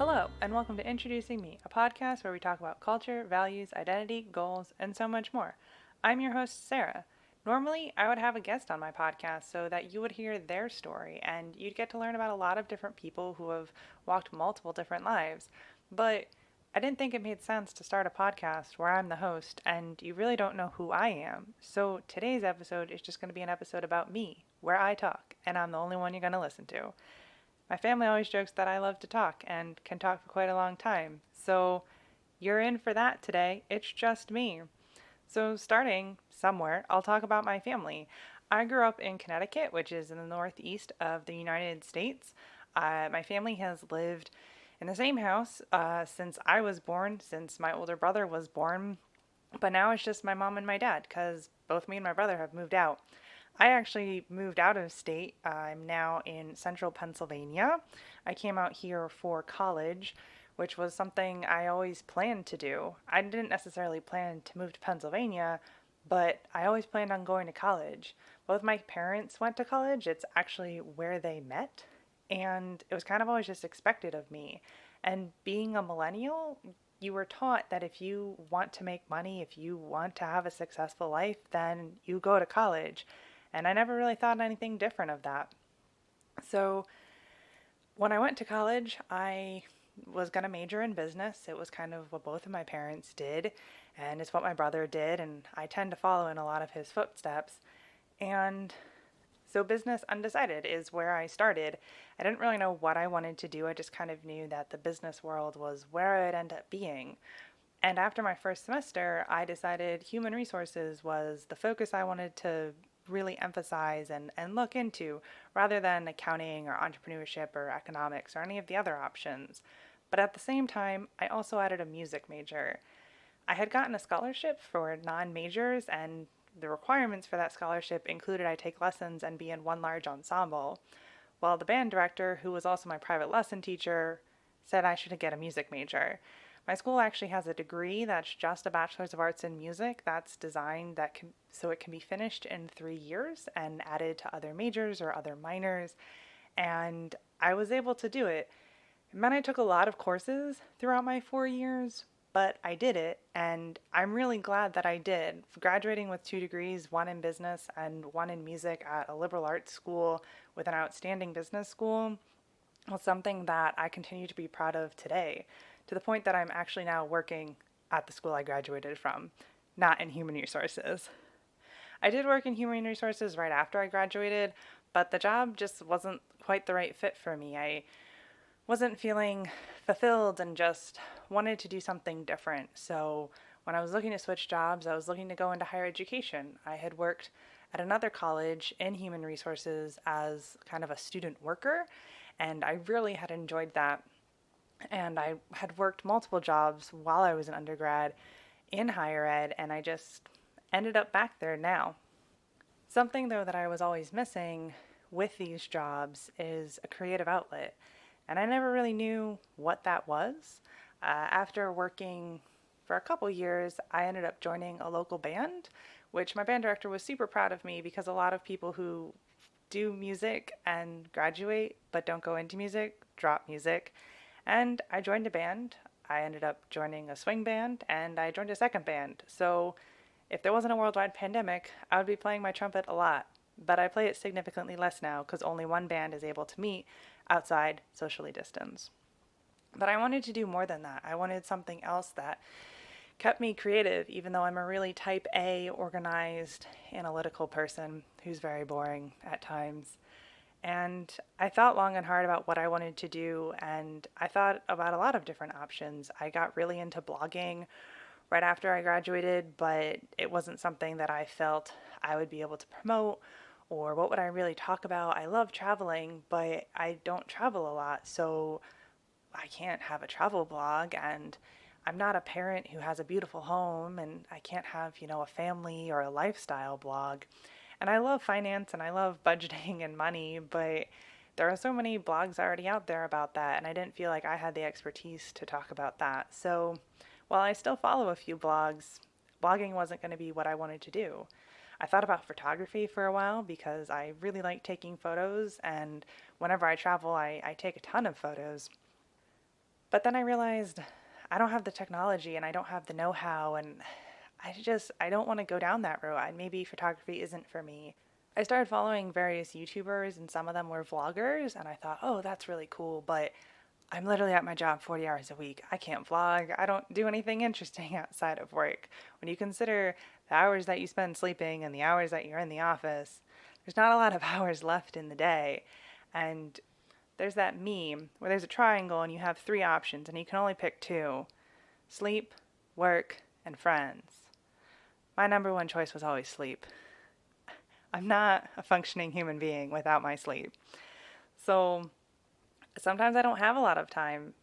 Hello, and welcome to Introducing Me, a podcast where we talk about culture, values, identity, goals, and so much more. I'm your host, Sarah. Normally, I would have a guest on my podcast so that you would hear their story and you'd get to learn about a lot of different people who have walked multiple different lives. But I didn't think it made sense to start a podcast where I'm the host and you really don't know who I am. So today's episode is just going to be an episode about me, where I talk, and I'm the only one you're going to listen to. My family always jokes that I love to talk and can talk for quite a long time. So you're in for that today. It's just me. So, starting somewhere, I'll talk about my family. I grew up in Connecticut, which is in the northeast of the United States. My family has lived in the same house since I was born, since my older brother was born. But now it's just my mom and my dad because both me and my brother have moved out. I actually moved out of state. I'm now in central Pennsylvania. I came out here for college, which was something I always planned to do. I didn't necessarily plan to move to Pennsylvania, but I always planned on going to college. Both my parents went to college. It's actually where they met, and it was kind of always just expected of me. And being a millennial, you were taught that if you want to make money, if you want to have a successful life, then you go to college. And I never really thought anything different of that. So when I went to college, I was going to major in business. It was kind of what both of my parents did, and it's what my brother did, and I tend to follow in a lot of his footsteps. And so business undecided is where I started. I didn't really know what I wanted to do. I just kind of knew that the business world was where I'd end up being. And after my first semester, I decided human resources was the focus I wanted to really emphasize and look into rather than accounting or entrepreneurship or economics or any of the other options. But at the same time, I also added a music major. I had gotten a scholarship for non majors, and the requirements for that scholarship included I take lessons and be in one large ensemble. Well, the band director, who was also my private lesson teacher, said I should get a music major. My school actually has a degree that's just a Bachelor's of Arts in Music that's designed so it can be finished in 3 years and added to other majors or other minors. And I was able to do it. It meant I took a lot of courses throughout my 4 years, but I did it, and I'm really glad that I did. Graduating with 2 degrees, one in business and one in music at a liberal arts school with an outstanding business school, was something that I continue to be proud of today, to the point that I'm actually now working at the school I graduated from, not in human resources. I did work in human resources right after I graduated, but the job just wasn't quite the right fit for me. I wasn't feeling fulfilled and just wanted to do something different. So when I was looking to switch jobs, I was looking to go into higher education. I had worked at another college in human resources as kind of a student worker, and I really had enjoyed that. And I had worked multiple jobs while I was an undergrad in higher ed, and I just ended up back there now. Something, though, that I was always missing with these jobs is a creative outlet, and I never really knew what that was. After working for a couple years, I ended up joining a local band, which my band director was super proud of me because a lot of people who do music and graduate but don't go into music drop music. And I joined a band. I ended up joining a swing band and I joined a second band. So if there wasn't a worldwide pandemic, I would be playing my trumpet a lot. But I play it significantly less now because only one band is able to meet outside socially distance. But I wanted to do more than that. I wanted something else that kept me creative, even though I'm a really type A, organized, analytical person who's very boring at times. And I thought long and hard about what I wanted to do, and I thought about a lot of different options. I got really into blogging right after I graduated, but it wasn't something that I felt I would be able to promote, or what would I really talk about. I love traveling, but I don't travel a lot, so I can't have a travel blog, and I'm not a parent who has a beautiful home, and I can't have, a family or a lifestyle blog. And I love finance and I love budgeting and money, but there are so many blogs already out there about that, and I didn't feel like I had the expertise to talk about that. So while I still follow a few blogs, blogging wasn't going to be what I wanted to do. I thought about photography for a while because I really like taking photos, and whenever I travel, I take a ton of photos. But then I realized I don't have the technology and I don't have the know-how, and I don't want to go down that road. Maybe photography isn't for me. I started following various YouTubers, and some of them were vloggers, and I thought, oh, that's really cool, but I'm literally at my job 40 hours a week. I can't vlog. I don't do anything interesting outside of work. When you consider the hours that you spend sleeping and the hours that you're in the office, there's not a lot of hours left in the day. And there's that meme where there's a triangle and you have three options and you can only pick two: sleep, work, and friends. My number one choice was always sleep. I'm not a functioning human being without my sleep. So sometimes I don't have a lot of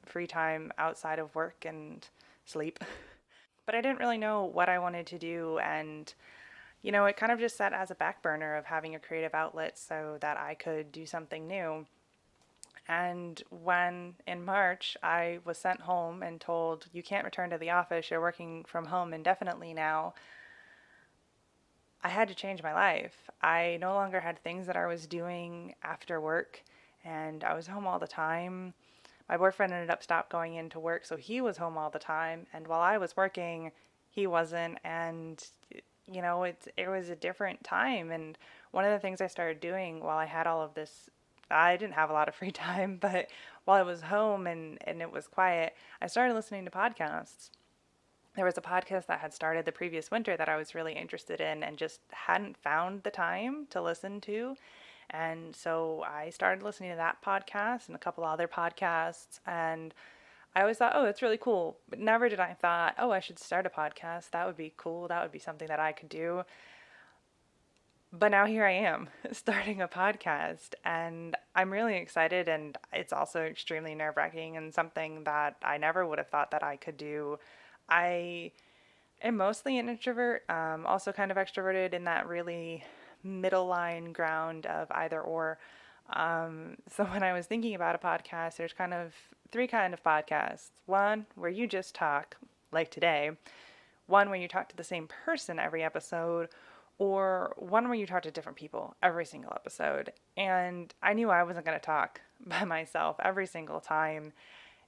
free time outside of work and sleep. But I didn't really know what I wanted to do, and it kind of just sat as a back burner of having a creative outlet so that I could do something new. And when in March I was sent home and told, you can't return to the office, you're working from home indefinitely now, I had to change my life. I no longer had things that I was doing after work, and I was home all the time. My boyfriend ended up stopped going into work, so he was home all the time, and while I was working, he wasn't, and it was a different time. And one of the things I started doing while I had all of this, I didn't have a lot of free time, but while I was home and it was quiet, I started listening to podcasts. There was a podcast that had started the previous winter that I was really interested in and just hadn't found the time to listen to. And so I started listening to that podcast and a couple other podcasts, and I always thought, oh, that's really cool. But never did I thought, oh, I should start a podcast. That would be cool. That would be something that I could do. But now here I am starting a podcast, and I'm really excited, and it's also extremely nerve-wracking and something that I never would have thought that I could do. I am mostly an introvert, also kind of extroverted in that really middle line ground of either or. So when I was thinking about a podcast, there's kind of three kind of podcasts. One where you just talk, like today. One where you talk to the same person every episode, or one where you talk to different people every single episode. And I knew I wasn't going to talk by myself every single time.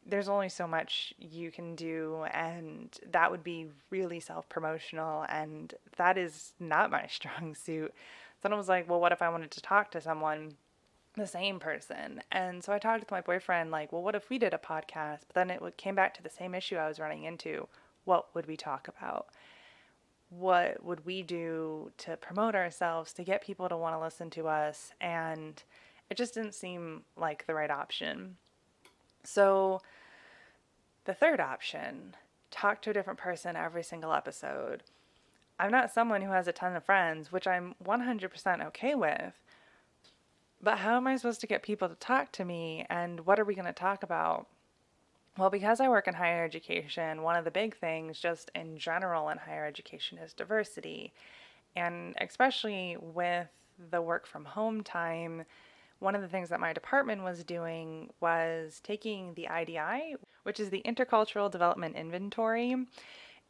There's only so much you can do, and that would be really self-promotional, and that is not my strong suit. So then I was like, well, what if I wanted to talk to someone, the same person? And so I talked with my boyfriend, like, well, what if we did a podcast? But then came back to the same issue I was running into. What would we talk about? What would we do to promote ourselves, to get people to want to listen to us? And it just didn't seem like the right option. So the third option, talk to a different person every single episode. I'm not someone who has a ton of friends, which I'm 100% okay with. But how am I supposed to get people to talk to me, and what are we going to talk about? Well, because I work in higher education, one of the big things just in general in higher education is diversity. And especially with the work from home time, one of the things that my department was doing was taking the IDI, which is the Intercultural Development Inventory.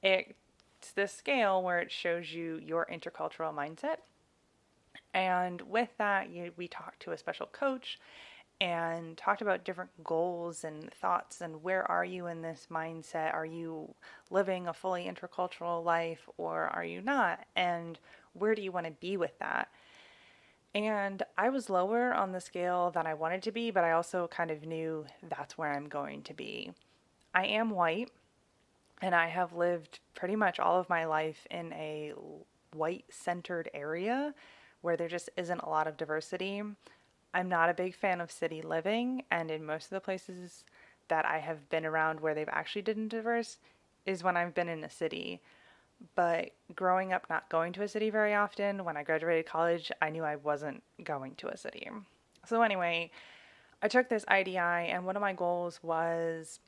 It's this scale where it shows you your intercultural mindset. And with that, we talked to a special coach and talked about different goals and thoughts and where are you in this mindset? Are you living a fully intercultural life, or are you not? And where do you want to be with that? And I was lower on the scale than I wanted to be, but I also kind of knew that's where I'm going to be. I am white, and I have lived pretty much all of my life in a white-centered area where there just isn't a lot of diversity. I'm not a big fan of city living, and in most of the places that I have been around where they've actually been diverse is when I've been in a city. But growing up not going to a city very often, when I graduated college, I knew I wasn't going to a city. So anyway, I took this IDI, and one of my goals was,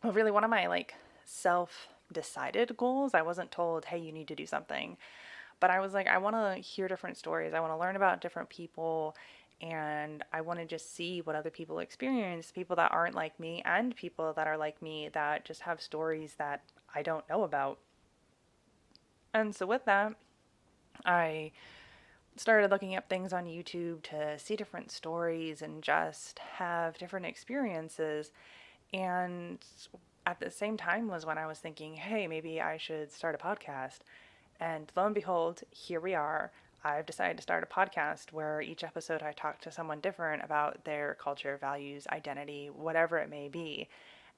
well, really one of my self-decided goals. I wasn't told, hey, you need to do something. But I was like, I want to hear different stories. I want to learn about different people, and I want to just see what other people experience, people that aren't like me and people that are like me that just have stories that I don't know about. And so with that, I started looking up things on YouTube to see different stories and just have different experiences. And at the same time was when I was thinking, hey, maybe I should start a podcast. And lo and behold, here we are. I've decided to start a podcast where each episode I talk to someone different about their culture, values, identity, whatever it may be.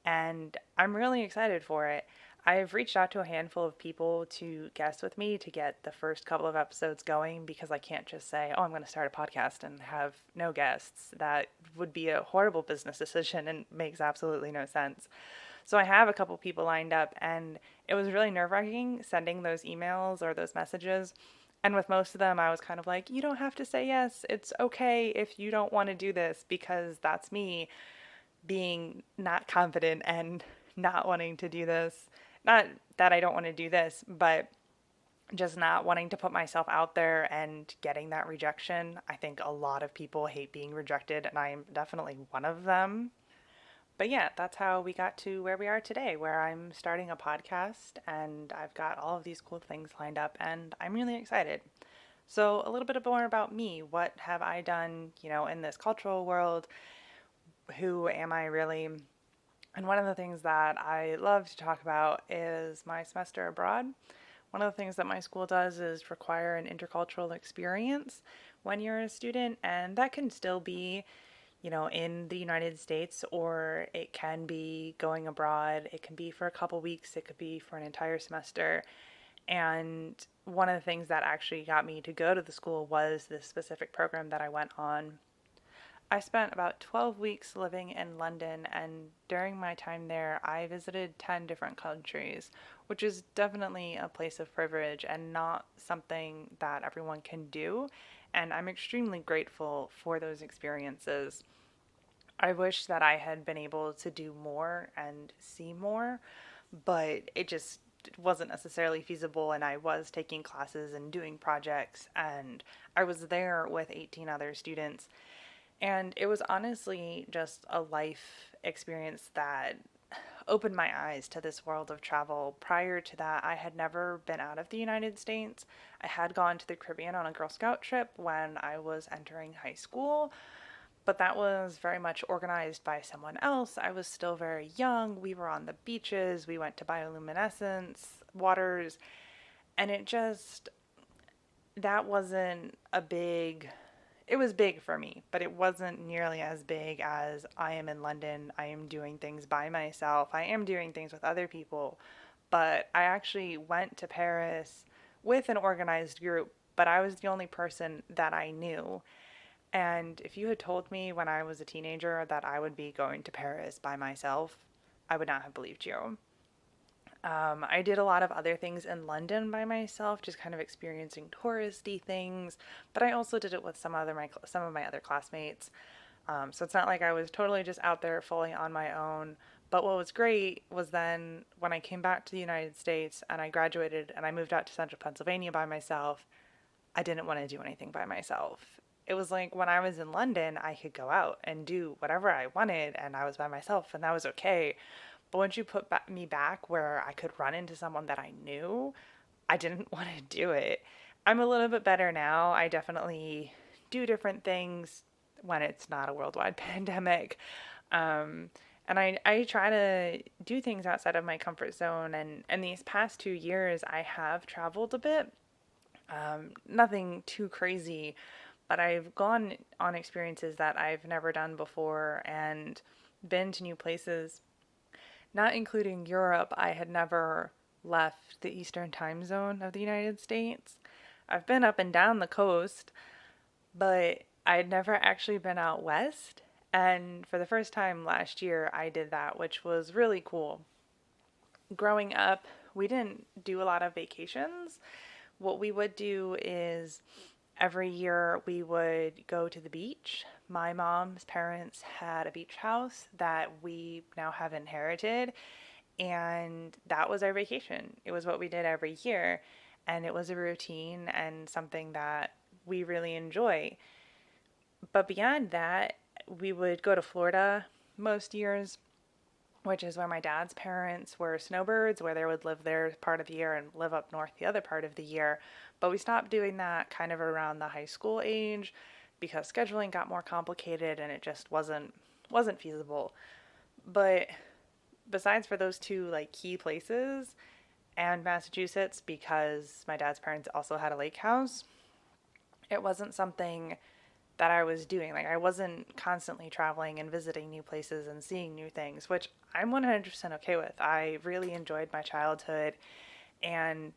And I'm really excited for it. I've reached out to a handful of people to guest with me to get the first couple of episodes going because I can't just say, oh, I'm going to start a podcast and have no guests. That would be a horrible business decision and makes absolutely no sense. So I have a couple people lined up, and it was really nerve-wracking sending those emails or those messages. And with most of them, I was kind of like, you don't have to say yes. It's okay if you don't want to do this, because that's me being not confident and not wanting to do this. Not that I don't want to do this, but just not wanting to put myself out there and getting that rejection. I think a lot of people hate being rejected, and I am definitely one of them. But yeah, that's how we got to where we are today, where I'm starting a podcast and I've got all of these cool things lined up and I'm really excited. So, a little bit more about me. What have I done, in this cultural world? Who am I really? And one of the things that I love to talk about is my semester abroad. One of the things that my school does is require an intercultural experience when you're a student, and that can still be in the United States, or it can be going abroad. It can be for a couple weeks, it could be for an entire semester. And one of the things that actually got me to go to the school was this specific program that I went on. I spent about 12 weeks living in London, and during my time there, I visited 10 different countries, which is definitely a place of privilege and not something that everyone can do. And I'm extremely grateful for those experiences. I wish that I had been able to do more and see more, but it just wasn't necessarily feasible. And I was taking classes and doing projects, and I was there with 18 other students. And it was honestly just a life experience that opened my eyes to this world of travel. Prior to that, I had never been out of the United States. I had gone to the Caribbean on a Girl Scout trip when I was entering high school, but that was very much organized by someone else. I was still very young. We were on the beaches, we went to bioluminescence waters, and that wasn't a big, it was big for me, but it wasn't nearly as big as I am in London. I am doing things by myself. I am doing things with other people, but I actually went to Paris with an organized group, but I was the only person that I knew. And if you had told me when I was a teenager that I would be going to Paris by myself, I would not have believed you. I did a lot of other things in London by myself, just kind of experiencing touristy things, but I also did it with some of my other classmates. So it's not like I was totally just out there fully on my own. But what was great was then when I came back to the United States and I graduated and I moved out to central Pennsylvania by myself, I didn't want to do anything by myself. It was like when I was in London, I could go out and do whatever I wanted and I was by myself and that was okay. But once you put me back where I could run into someone that I knew, I didn't want to do it. I'm a little bit better now. I definitely do different things when it's not a worldwide pandemic. And I try to do things outside of my comfort zone. And these past 2 years, I have traveled a bit. Nothing too crazy, but I've gone on experiences that I've never done before and been to new places, not including Europe. I had never left the Eastern time zone of the United States. I've been up and down the coast, but I had never actually been out west. And for the first time last year, I did that, which was really cool. Growing up, we didn't do a lot of vacations. What we would do is every year we would go to the beach. My mom's parents had a beach house that we now have inherited, and that was our vacation. It was what we did every year, and it was a routine and something that we really enjoy. But beyond that, we would go to Florida most years, which is where my dad's parents were snowbirds, where they would live there part of the year and live up north the other part of the year. But we stopped doing that kind of around the high school age because scheduling got more complicated and it just wasn't feasible. But besides for those two like key places and Massachusetts, because my dad's parents also had a lake house, it wasn't something that I was doing. Like, I wasn't constantly traveling and visiting new places and seeing new things, which I'm 100% okay with. I really enjoyed my childhood, and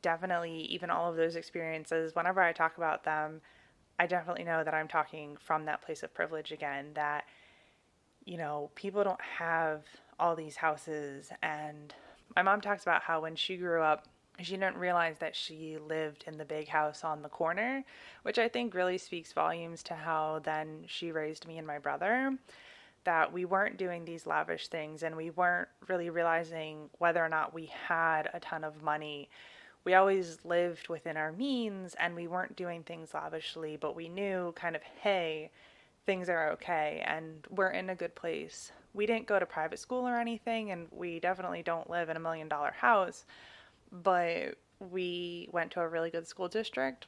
definitely, even all of those experiences, whenever I talk about them, I definitely know that I'm talking from that place of privilege again, that, people don't have all these houses. And my mom talks about how when she grew up, she didn't realize that she lived in the big house on the corner, which I think really speaks volumes to how then she raised me and my brother. That we weren't doing these lavish things and we weren't really realizing whether or not we had a ton of money. We always lived within our means and we weren't doing things lavishly, but we knew kind of, hey, things are okay and we're in a good place. We didn't go to private school or anything, and we definitely don't live in $1 million house, but we went to a really good school district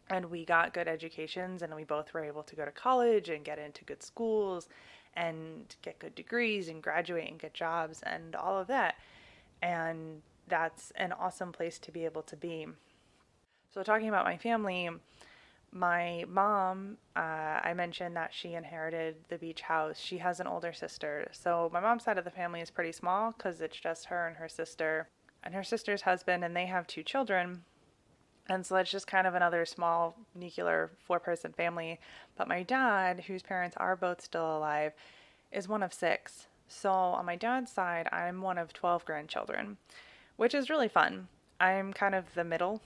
and we got good educations, and we both were able to go to college and get into good schools and get good degrees and graduate and get jobs and all of that. And that's an awesome place to be able to be. So, talking about my family, my mom, I mentioned that she inherited the beach house. She has an older sister. So, my mom's side of the family is pretty small because it's just her and her sister's husband, and they have two children. And so that's just kind of another small nuclear 4-person family. But my dad, whose parents are both still alive, is one of 6. So on my dad's side, I'm one of 12 grandchildren, which is really fun. I'm kind of the middle.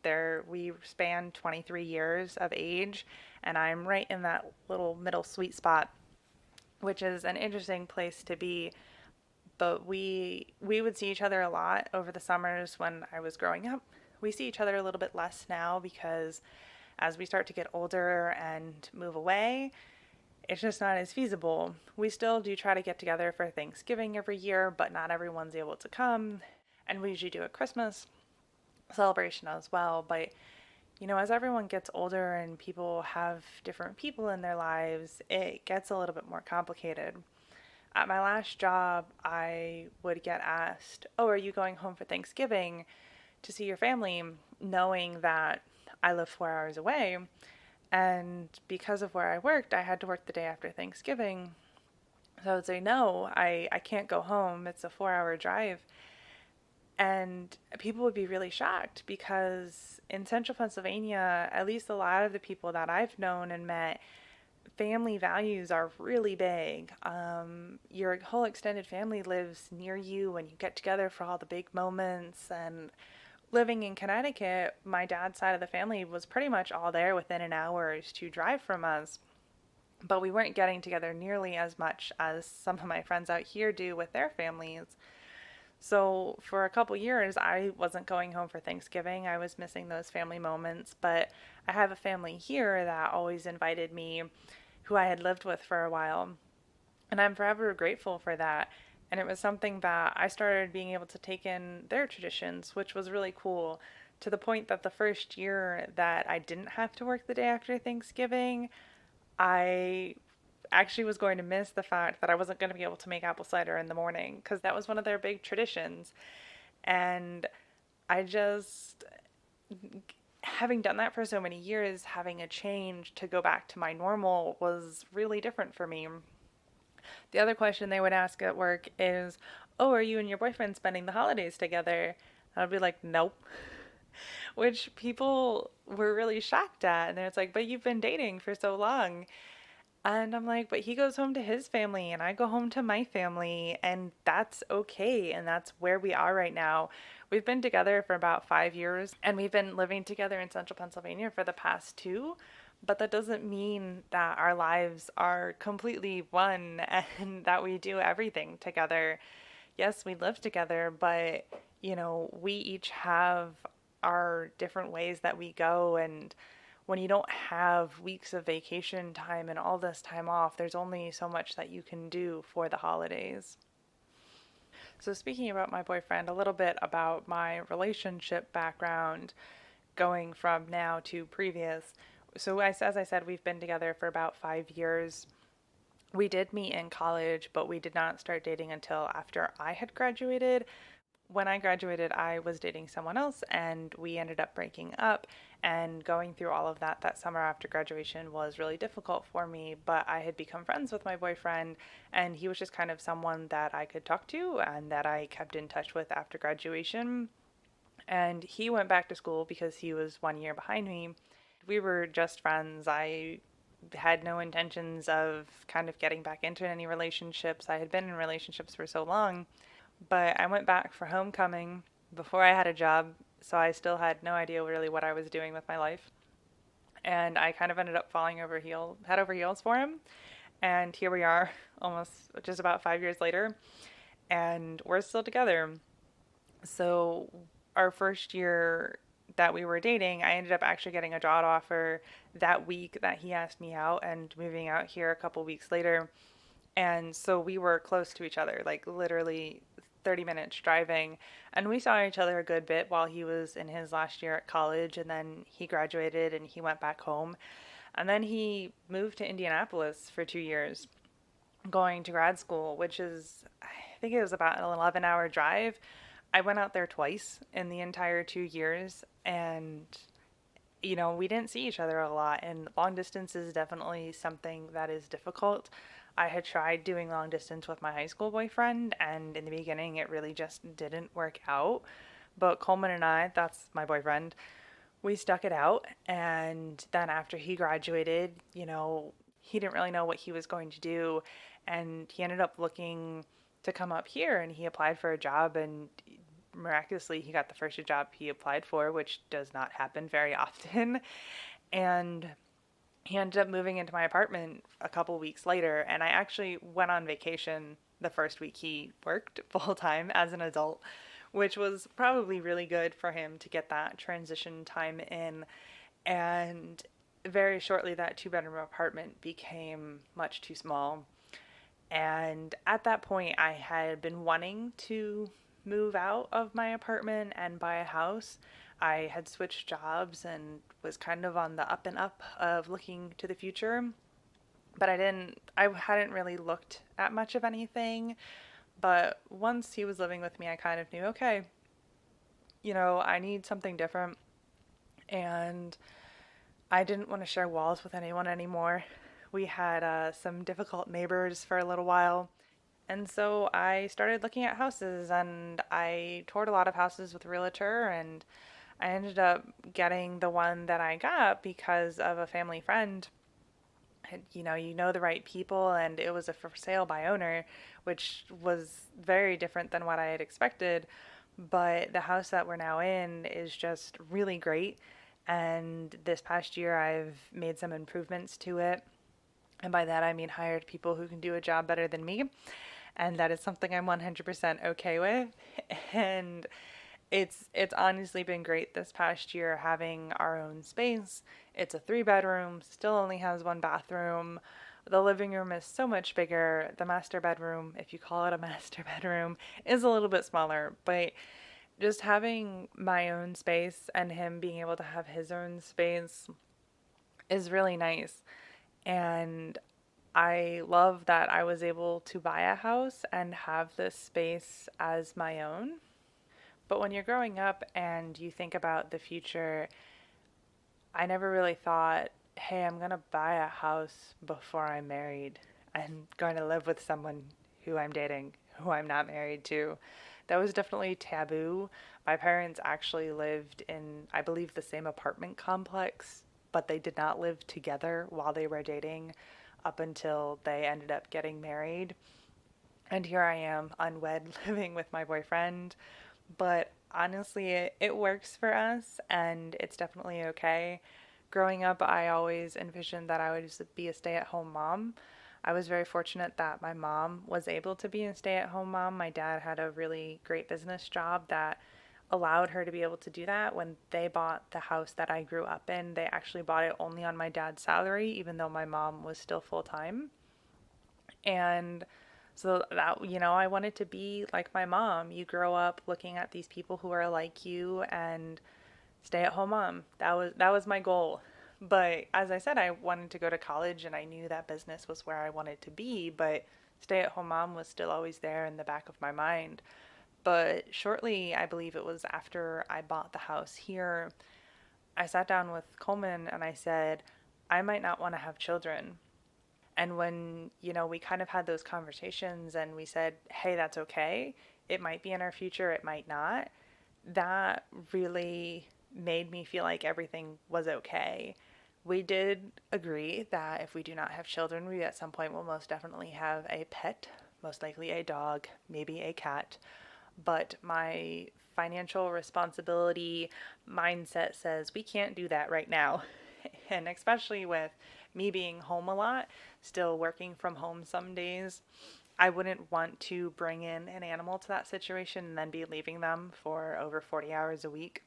There, we span 23 years of age, and I'm right in that little middle sweet spot, which is an interesting place to be. But we would see each other a lot over the summers when I was growing up. We see each other a little bit less now because as we start to get older and move away, it's just not as feasible. We still do try to get together for Thanksgiving every year, but not everyone's able to come. And we usually do a Christmas celebration as well. But, as everyone gets older and people have different people in their lives, it gets a little bit more complicated. At my last job, I would get asked, "Oh, are you going home for Thanksgiving to see your family?" Knowing that I live 4 hours away. And because of where I worked, I had to work the day after Thanksgiving. So I would say, no, I can't go home. It's a 4 hour drive. And people would be really shocked because in central Pennsylvania, at least a lot of the people that I've known and met, family values are really big. Your whole extended family lives near you and you get together for all the big moments. And living in Connecticut, my dad's side of the family was pretty much all there within an hour's to drive from us. But we weren't getting together nearly as much as some of my friends out here do with their families. So for a couple years, I wasn't going home for Thanksgiving. I was missing those family moments. But I have a family here that always invited me, who I had lived with for a while. And I'm forever grateful for that. And it was something that I started being able to take in their traditions, which was really cool, to the point that the first year that I didn't have to work the day after Thanksgiving, I actually was going to miss the fact that I wasn't going to be able to make apple cider in the morning because that was one of their big traditions. And I just, having done that for so many years, having a change to go back to my normal was really different for me. The other question they would ask at work is, "Oh, are you and your boyfriend spending the holidays together?" I'd be like, "Nope." Which people were really shocked at. And it's like, "But you've been dating for so long." And I'm like, "But he goes home to his family and I go home to my family, and that's okay. And that's where we are right now." We've been together for about 5 years and we've been living together in central Pennsylvania for the past 2. But that doesn't mean that our lives are completely one and that we do everything together. Yes, we live together, but we each have our different ways that we go. And when you don't have weeks of vacation time and all this time off, there's only so much that you can do for the holidays. So, speaking about my boyfriend, a little bit about my relationship background going from now to previous. So, as I said, we've been together for about 5 years. We did meet in college, but we did not start dating until after I had graduated. When I graduated, I was dating someone else and we ended up breaking up. And going through all of that summer after graduation was really difficult for me. But I had become friends with my boyfriend, and he was just kind of someone that I could talk to and that I kept in touch with after graduation. And he went back to school because he was 1 year behind me. We were just friends. I had no intentions of kind of getting back into any relationships. I had been in relationships for so long, but I went back for homecoming before I had a job, so I still had no idea really what I was doing with my life. And I kind of ended up falling head over heels for him. And here we are, almost just about 5 years later, and we're still together. So, our first year that we were dating, I ended up actually getting a job offer that week that he asked me out and moving out here a couple weeks later. And so we were close to each other, like literally 30 minutes driving. And we saw each other a good bit while he was in his last year at college. And then he graduated and he went back home. And then he moved to Indianapolis for 2 years, going to grad school, which is, I think it was about an 11-hour drive. I went out there twice in the entire 2 years. And we didn't see each other a lot, and long distance is definitely something that is difficult. I had tried doing long distance with my high school boyfriend, and in the beginning, it really just didn't work out. But Coleman and I, that's my boyfriend, we stuck it out. And then after he graduated, he didn't really know what he was going to do. And he ended up looking to come up here and he applied for a job, and miraculously he got the first job he applied for, which does not happen very often. And he ended up moving into my apartment a couple weeks later, and I actually went on vacation the first week he worked full time as an adult, which was probably really good for him to get that transition time in. And very shortly, that two-bedroom apartment became much too small. And at that point, I had been wanting to move out of my apartment and buy a house. I had switched jobs and was kind of on the up and up of looking to the future. But I hadn't really looked at much of anything. But once he was living with me, I kind of knew, okay, I need something different. And I didn't want to share walls with anyone anymore. We had some difficult neighbors for a little while. And so I started looking at houses, and I toured a lot of houses with a realtor, and I ended up getting the one that I got because of a family friend. You know the right people, and it was a for sale by owner, which was very different than what I had expected. But the house that we're now in is just really great. And this past year, I've made some improvements to it. And by that, I mean hired people who can do a job better than me. And that is something I'm 100% okay with. And it's honestly been great this past year having our own space. It's a 3 bedroom, still only has one bathroom. The living room is so much bigger. The master bedroom, if you call it a master bedroom, is a little bit smaller. But just having my own space and him being able to have his own space is really nice. And I love that I was able to buy a house and have this space as my own. But when you're growing up and you think about the future, I never really thought, hey, I'm going to buy a house before I'm married. I'm going to live with someone who I'm dating, who I'm not married to. That was definitely taboo. My parents actually lived in, I believe, the same apartment complex, but they did not live together while they were dating up until they ended up getting married. And here I am, unwed, living with my boyfriend. But honestly, it works for us, and it's definitely okay. Growing up, I always envisioned that I would just be a stay at home mom. I was very fortunate that my mom was able to be a stay at home mom. My dad had a really great business job that allowed her to be able to do that. When they bought the house that I grew up in, they actually bought it only on my dad's salary, even though my mom was still full time. And so that, I wanted to be like my mom. You grow up looking at these people who are like you and stay at home mom. That was my goal But as I said, I wanted to go to college and I knew that business was where I wanted to be, but stay at home mom was still always there in the back of my mind. But shortly, I believe it was after I bought the house here, I sat down with Coleman and I said, I might not want to have children. And when, we kind of had those conversations and we said, hey, that's okay. It might be in our future, it might not. That really made me feel like everything was okay. We did agree that if we do not have children, we at some point will most definitely have a pet, most likely a dog, maybe a cat. But my financial responsibility mindset says we can't do that right now. And especially with me being home a lot, still working from home some days, I wouldn't want to bring in an animal to that situation and then be leaving them for over 40 hours a week.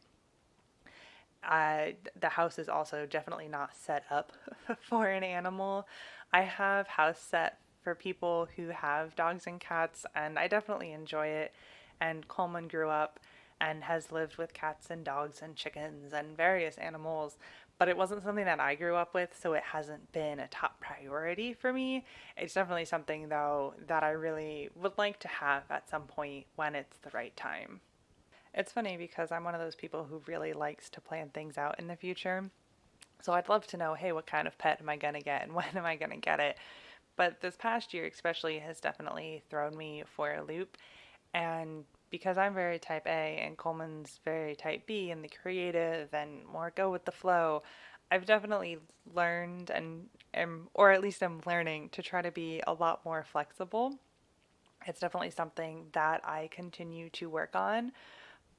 The house is also definitely not set up for an animal. I have house set for people who have dogs and cats, and I definitely enjoy it. And Coleman grew up and has lived with cats and dogs and chickens and various animals, but it wasn't something that I grew up with, so it hasn't been a top priority for me. It's definitely something, though, that I really would like to have at some point when it's the right time. It's funny because I'm one of those people who really likes to plan things out in the future. So I'd love to know, hey, what kind of pet am I going to get and when am I going to get it? But this past year, especially, has definitely thrown me for a loop. And because I'm very type A and Coleman's very type B and the creative and more go with the flow, I've definitely learned and am, or at least I'm learning to try to be a lot more flexible. It's definitely something that I continue to work on,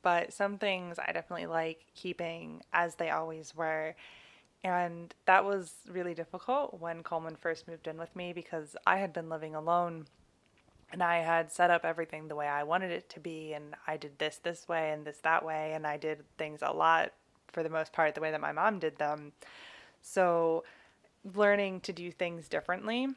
but some things I definitely like keeping as they always were. And that was really difficult when Coleman first moved in with me because I had been living alone and I had set up everything the way I wanted it to be. And I did this way and this that way. And I did things a lot, for the most part, the way that my mom did them. So learning to do things differently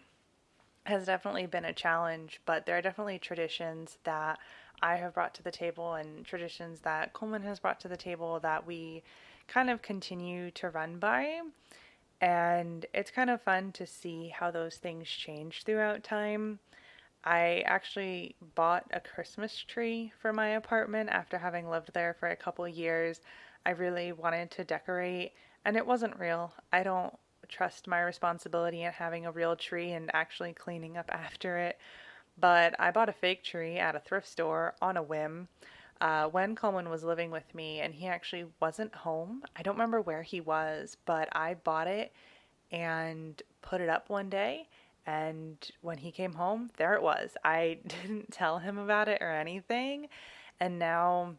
has definitely been a challenge, but there are definitely traditions that I have brought to the table and traditions that Coleman has brought to the table that we kind of continue to run by. And it's kind of fun to see how those things change throughout time. I actually bought a Christmas tree for my apartment after having lived there for a couple years. I really wanted to decorate, and it wasn't real. I don't trust my responsibility in having a real tree and actually cleaning up after it. But I bought a fake tree at a thrift store on a whim when Coleman was living with me, and he actually wasn't home. I don't remember where he was, but I bought it and put it up one day. And when he came home, there it was. I didn't tell him about it or anything. And now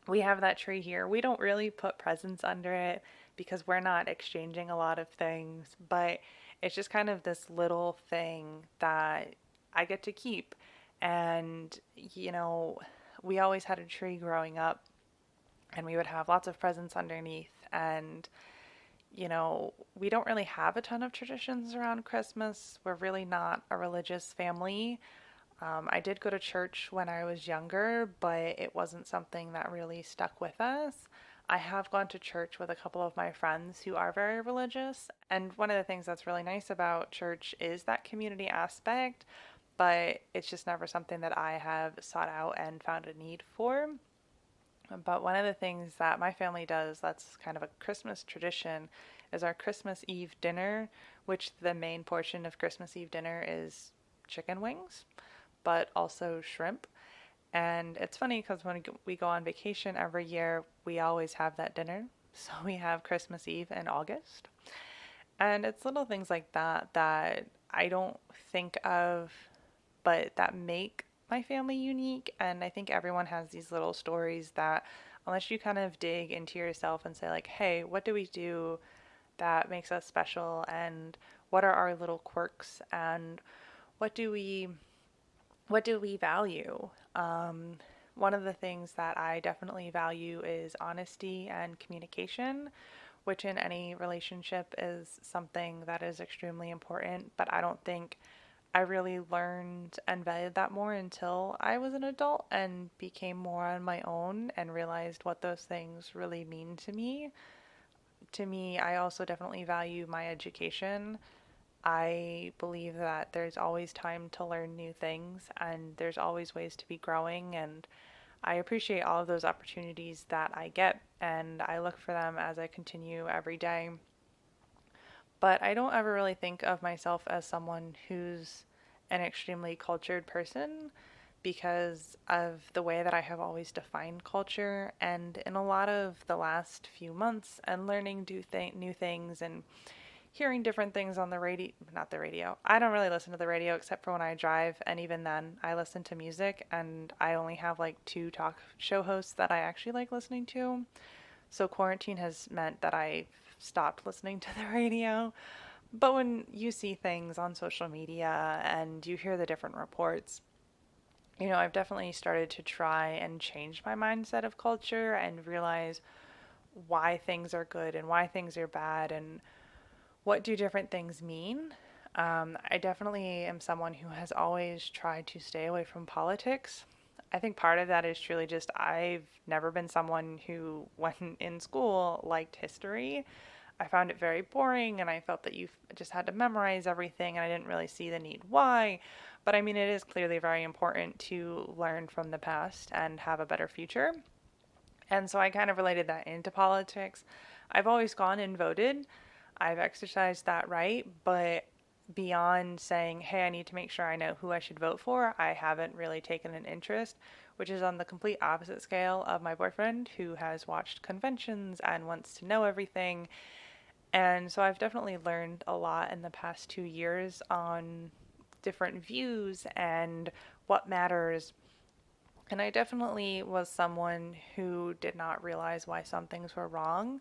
we have that tree here. We don't really put presents under it because we're not exchanging a lot of things, but it's just kind of this little thing that I get to keep. And, we always had a tree growing up and we would have lots of presents underneath. And we don't really have a ton of traditions around Christmas. We're really not a religious family. I did go to church when I was younger, but it wasn't something that really stuck with us. I have gone to church with a couple of my friends who are very religious, and one of the things that's really nice about church is that community aspect, but it's just never something that I have sought out and found a need for. But one of the things that my family does that's kind of a Christmas tradition is our Christmas Eve dinner, which the main portion of Christmas Eve dinner is chicken wings, but also shrimp. And it's funny because when we go on vacation every year, we always have that dinner. So we have Christmas Eve in August. And it's little things like that that I don't think of, but that make my family unique. And I think everyone has these little stories that, unless you kind of dig into yourself and say, like, hey, what do we do that makes us special? And what are our little quirks? And what do we value? One of the things that I definitely value is honesty and communication, which in any relationship is something that is extremely important, but I don't think I really learned and valued that more until I was an adult and became more on my own and realized what those things really mean to me. to me, I also definitely value my education. I believe that there's always time to learn new things and there's always ways to be growing, and I appreciate all of those opportunities that I get and I look for them as I continue every day. But I don't ever really think of myself as someone who's an extremely cultured person because of the way that I have always defined culture. And in a lot of the last few months and learning new things and hearing different things on the radio, not the radio. I don't really listen to the radio except for when I drive, and even then, I listen to music, and I only have like two talk show hosts that I actually like listening to. So quarantine has meant that I stopped listening to the radio. But when you see things on social media and you hear the different reports, I've definitely started to try and change my mindset of culture and realize why things are good and why things are bad and what do different things mean. I definitely am someone who has always tried to stay away from politics. I think part of that is truly just I've never been someone who, when in school, liked history. I found it very boring and I felt that you just had to memorize everything and I didn't really see the need why. But I mean, it is clearly very important to learn from the past and have a better future. And so I kind of related that into politics. I've always gone and voted. I've exercised that right, but beyond saying, hey, I need to make sure I know who I should vote for, I haven't really taken an interest, which is on the complete opposite scale of my boyfriend, who has watched conventions and wants to know everything. And so I've definitely learned a lot in the past 2 years on different views and what matters. And I definitely was someone who did not realize why some things were wrong.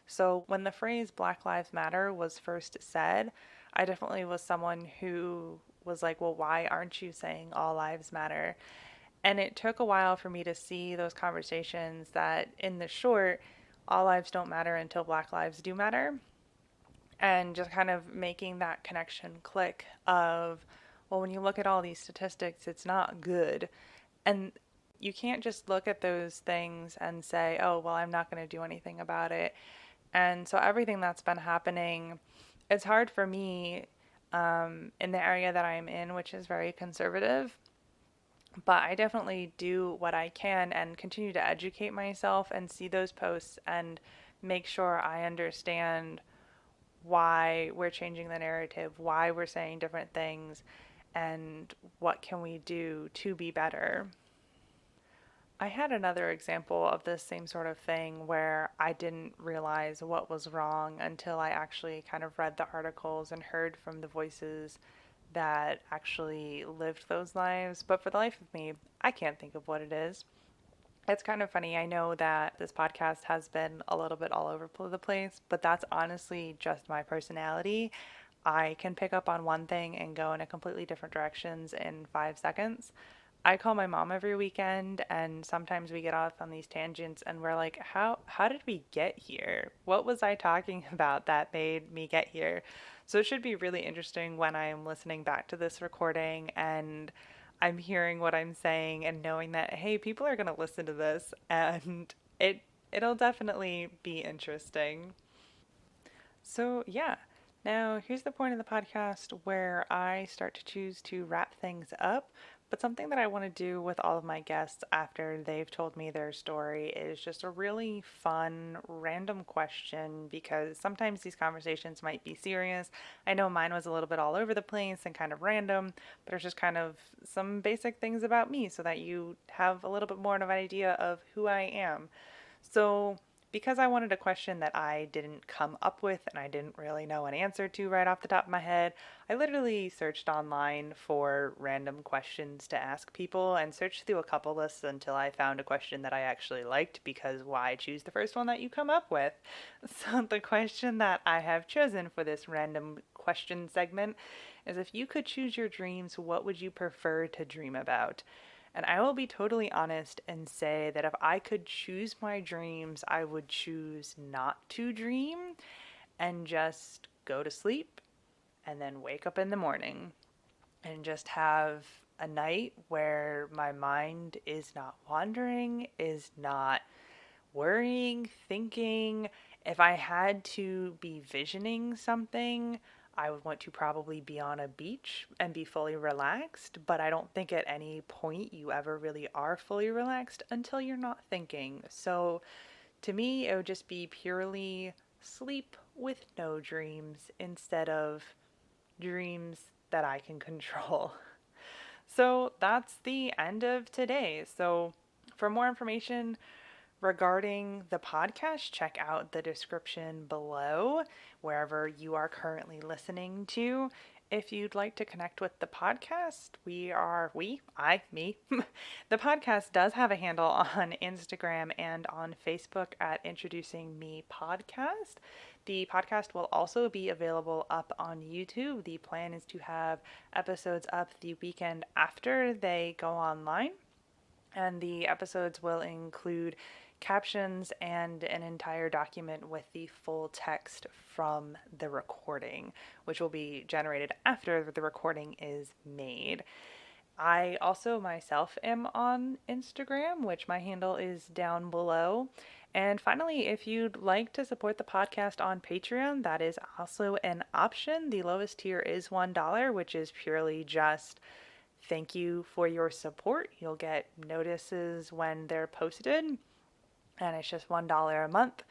So when the phrase Black Lives Matter was first said, I definitely was someone who was like, well, why aren't you saying all lives matter? And it took a while for me to see those conversations that in the short, all lives don't matter until Black lives do matter. And just kind of making that connection click of, well, when you look at all these statistics, it's not good. And you can't just look at those things and say, oh, well, I'm not going to do anything about it. And so everything that's been happening, it's hard for me in the area that I'm in, which is very conservative. But I definitely do what I can and continue to educate myself and see those posts and make sure I understand why we're changing the narrative, why we're saying different things, and what can we do to be better. I had another example of this same sort of thing where I didn't realize what was wrong until I actually kind of read the articles and heard from the voices that actually lived those lives. But for the life of me, I can't think of what it is. It's kind of funny. I know that this podcast has been a little bit all over the place, but that's honestly just my personality. I can pick up on one thing and go in a completely different directions in 5 seconds. I call my mom every weekend and sometimes we get off on these tangents and we're like, how did we get here? What was I talking about that made me get here? So it should be really interesting when I'm listening back to this recording and I'm hearing what I'm saying and knowing that, hey, people are going to listen to this and it'll definitely be interesting. So, yeah. Now, here's the point of the podcast where I start to choose to wrap things up. But something that I want to do with all of my guests after they've told me their story is just a really fun, random question because sometimes these conversations might be serious. I know mine was a little bit all over the place and kind of random, but it's just kind of some basic things about me so that you have a little bit more of an idea of who I am. So, because I wanted a question that I didn't come up with and I didn't really know an answer to right off the top of my head, I literally searched online for random questions to ask people and searched through a couple lists until I found a question that I actually liked because why choose the first one that you come up with? So, the question that I have chosen for this random question segment is if you could choose your dreams, what would you prefer to dream about? And I will be totally honest and say that if I could choose my dreams, I would choose not to dream and just go to sleep and then wake up in the morning and just have a night where my mind is not wandering, is not worrying, thinking. If I had to be visioning something, I would want to probably be on a beach and be fully relaxed, but I don't think at any point you ever really are fully relaxed until you're not thinking. So to me, it would just be purely sleep with no dreams instead of dreams that I can control. So that's the end of today. So for more information regarding the podcast, check out the description below wherever you are currently listening to. If you'd like to connect with the podcast, me. The podcast does have a handle on Instagram and on Facebook at Introducing Me Podcast. The podcast will also be available up on YouTube. The plan is to have episodes up the weekend after they go online, and the episodes will include captions and an entire document with the full text from the recording, which will be generated after the recording is made. I also myself am on Instagram, which my handle is down below. And finally, if you'd like to support the podcast on Patreon, that is also an option. The lowest tier is $1, which is purely just thank you for your support. You'll get notices when they're posted, and it's just $1 a month.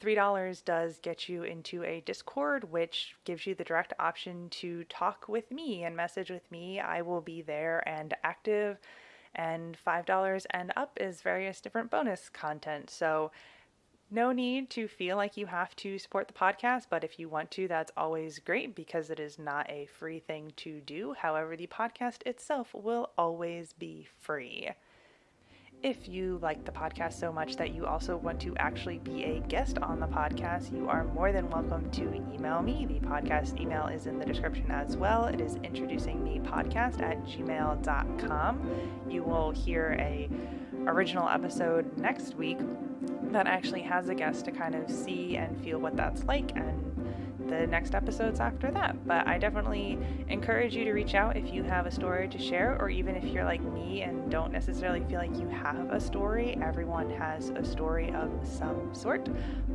$3 does get you into a Discord, which gives you the direct option to talk with me and message with me. I will be there and active. And $5 and up is various different bonus content. So no need to feel like you have to support the podcast, but if you want to, that's always great because it is not a free thing to do. However, the podcast itself will always be free. If you like the podcast so much that you also want to actually be a guest on the podcast, you are more than welcome to email me. The podcast email is in the description as well. It is introducingmepodcast@gmail.com. You will hear a original episode next week that actually has a guest to kind of see and feel what that's like, and the next episodes after that. But I definitely encourage you to reach out if you have a story to share, or even if you're like me and don't necessarily feel like you have a story. Everyone has a story of some sort.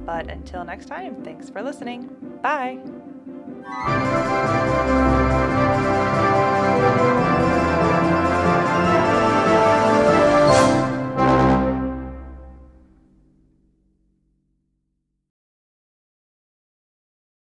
But until next time, thanks for listening. Bye.